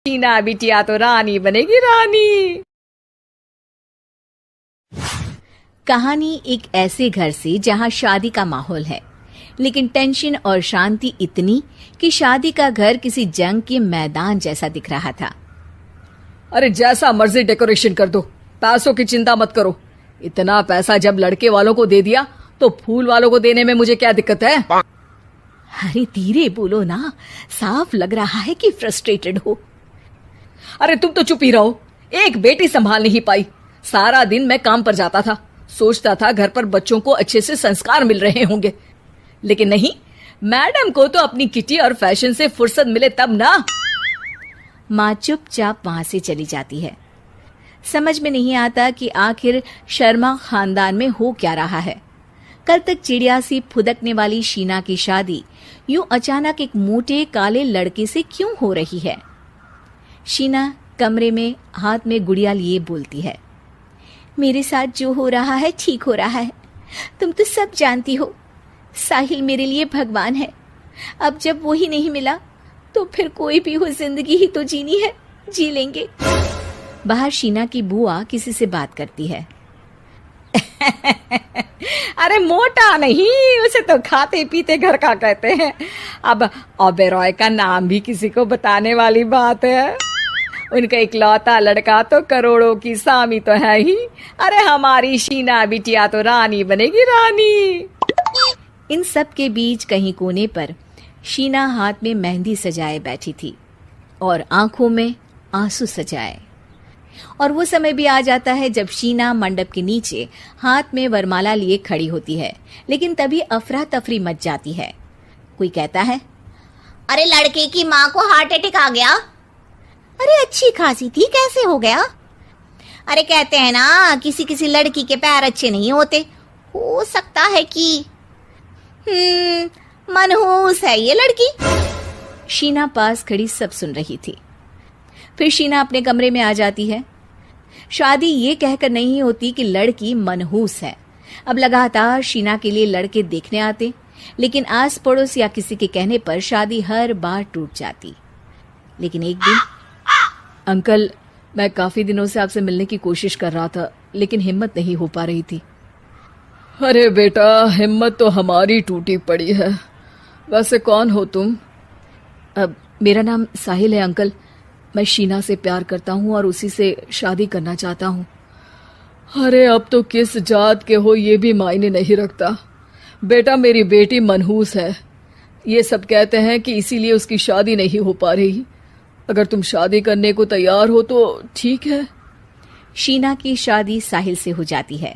शीना बिटिया तो रानी बनेगी रानी। कहानी एक ऐसे घर से जहां शादी का माहौल है, लेकिन टेंशन और शांति इतनी कि शादी का घर किसी जंग के मैदान जैसा दिख रहा था। अरे जैसा मर्जी डेकोरेशन कर दो, पैसों की चिंता मत करो। इतना पैसा जब लड़के वालों को दे दिया तो फूल वालों को देने में मुझे क्या दिक्कत है? अरे धीरे बोलो ना, साफ लग रहा है कि फ्रस्ट्रेटेड हो। अरे तुम तो चुप ही रहो। एक बेटी संभाल नहीं पाई। सारा दिन मैं काम पर जाता था, सोचता था घर पर बच्चों को अच्छे से संस्कार मिल रहे होंगे, लेकिन नहीं, मैडम को तो अपनी किटी और फैशन से फुर्सत मिले तब ना। माँ चुपचाप वहां से चली जाती है। समझ में नहीं आता कि आखिर शर्मा खानदान में हो क्या रहा है। कल तक चिड़िया सी फुदकने वाली शीना की शादी यूं अचानक एक मोटे काले लड़के से क्यों हो रही है? शीना कमरे में हाथ में गुड़िया लिए बोलती है, मेरे साथ जो हो रहा है ठीक हो रहा है। तुम तो सब जानती हो, साहिल मेरे लिए भगवान है। अब जब वो ही नहीं मिला तो फिर कोई भी हो, जिंदगी ही तो जीनी है, जी लेंगे। बाहर शीना की बुआ किसी से बात करती है। अरे मोटा नहीं, उसे तो खाते पीते घर का कहते हैं। अब ओबेरॉय का नाम भी किसी को बताने वाली बात है। उनका इकलौता लड़का तो करोड़ों की सामी तो है ही। अरे हमारी शीना बिटिया तो रानी बनेगी रानी। इन सब के बीच कहीं कोने पर शीना हाथ में मेहंदी सजाए बैठी थी और आंखों में आंसू सजाए। और वो समय भी आ जाता है जब शीना मंडप के नीचे हाथ में वरमाला लिए खड़ी होती है, लेकिन तभी अफरा तफरी मच जाती है। कोई कहता है, अरे लड़के की माँ को हार्ट अटैक आ गया। अरे अच्छी खासी थी, कैसे हो गया? अरे कहते हैं ना, किसी किसी लड़की के पैर अच्छे नहीं होते। हो सकता है कि मनहूस है ये लड़की। शीना पास खड़ी सब सुन रही थी। फिर शीना अपने कमरे में आ जाती है। शादी ये कहकर नहीं होती कि लड़की मनहूस है। अब लगातार शीना के लिए लड़के देखने आते, लेकिन आस पड़ोस या किसी के कहने पर शादी हर बार टूट जाती। लेकिन एक दिन, अंकल, मैं काफी दिनों से आपसे मिलने की कोशिश कर रहा था, लेकिन हिम्मत नहीं हो पा रही थी। अरे बेटा, हिम्मत तो हमारी टूटी पड़ी है। वैसे कौन हो तुम? अब मेरा नाम साहिल है अंकल। मैं शीना से प्यार करता हूँ और उसी से शादी करना चाहता हूँ। अरे अब तो किस जात के हो ये भी मायने नहीं रखता। बेटा, मेरी बेटी मनहूस है। ये सब कहते हैं कि इसीलिए उसकी शादी नहीं हो पा रही। अगर तुम शादी करने को तैयार हो तो ठीक है। शीना की शादी साहिल से हो जाती है।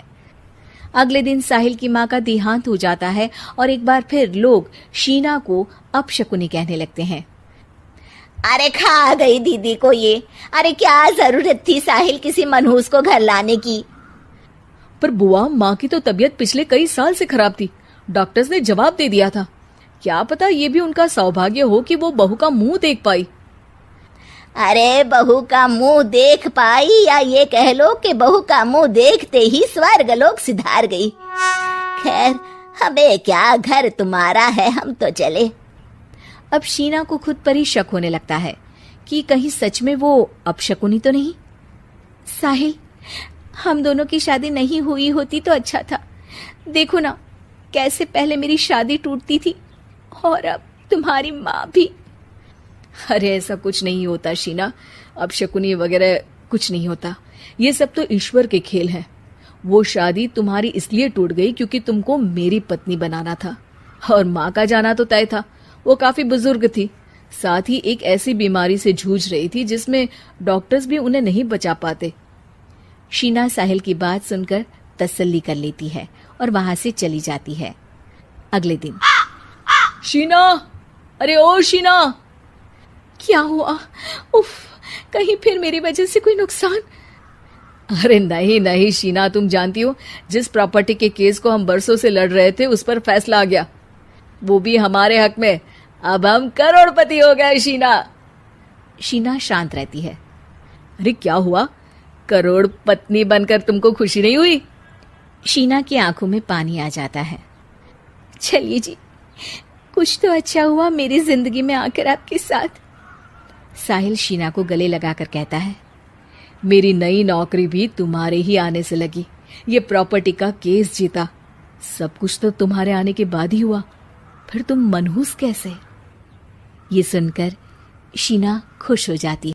अगले दिन साहिल की माँ का देहांत हो जाता है और एक बार फिर लोग शीना को अपशकुनी कहने लगते हैं। अरे खा गई दीदी को ये। अरे क्या जरूरत थी साहिल किसी मनहूस को घर लाने की? पर बुआ, माँ की तो तबीयत पिछले कई साल से खराब थी। डॉक्टर्स ने जवाब दे दिया था। क्या पता ये भी उनका सौभाग्य हो कि वो बहू का मुंह देख पाई। अरे बहू का मुंह देख पाई, या ये कह लो कि बहू का मुंह देखते ही स्वर्ग लोक सिधार गई। खैर, हमें क्या, घर तुम्हारा है, हम तो चले। अब शीना को खुद पर ही शक होने लगता है कि कहीं सच में वो अपशकुनी तो नहीं। साहिल, हम दोनों की शादी नहीं हुई होती तो अच्छा था। देखो ना, कैसे पहले मेरी शादी टूटती थी और अब तुम्हारी माँ भी। अरे ऐसा कुछ नहीं होता शीना, अपशकुनी वगैरह कुछ नहीं होता। ये सब तो ईश्वर के खेल हैं। वो शादी तुम्हारी इसलिए टूट गई क्योंकि तुमको मेरी पत्नी बनाना था, और माँ का जाना तो तय था। वो काफी बुजुर्ग थी, साथ ही एक ऐसी बीमारी से जूझ रही थी जिसमें डॉक्टर्स भी उन्हें नहीं बचा पाते। शीना साहिल की बात सुनकर तसल्ली कर लेती है और वहां से चली जाती है। अगले दिन, शीना, अरे ओ शीना। क्या हुआ? उफ, कहीं फिर मेरी वजह से कोई नुकसान? अरे नहीं नहीं शीना, तुम जानती हो, जिस प्रॉपर्टी के केस को हम बरसों से लड़ रहे थे उस पर फैसला आ गया, वो भी हमारे हक में। अब हम करोड़पति हो गए शीना। शीना शांत रहती है। अरे क्या हुआ? करोड़ पत्नी बनकर तुमको खुशी नहीं हुई? शीना की आंखों में पानी आ जाता है। चलिए जी, कुछ तो अच्छा हुआ मेरी जिंदगी में आकर आपके साथ। साहिल शीना को गले लगाकर कहता है, मेरी नई नौकरी भी तुम्हारे ही आने से लगी, ये प्रॉपर्टी का केस जीता, सब कुछ तो तुम्हारे आने के बाद ही हुआ, फिर तुम मनहूस कैसे? ये सुनकर शीना खुश हो जाती है।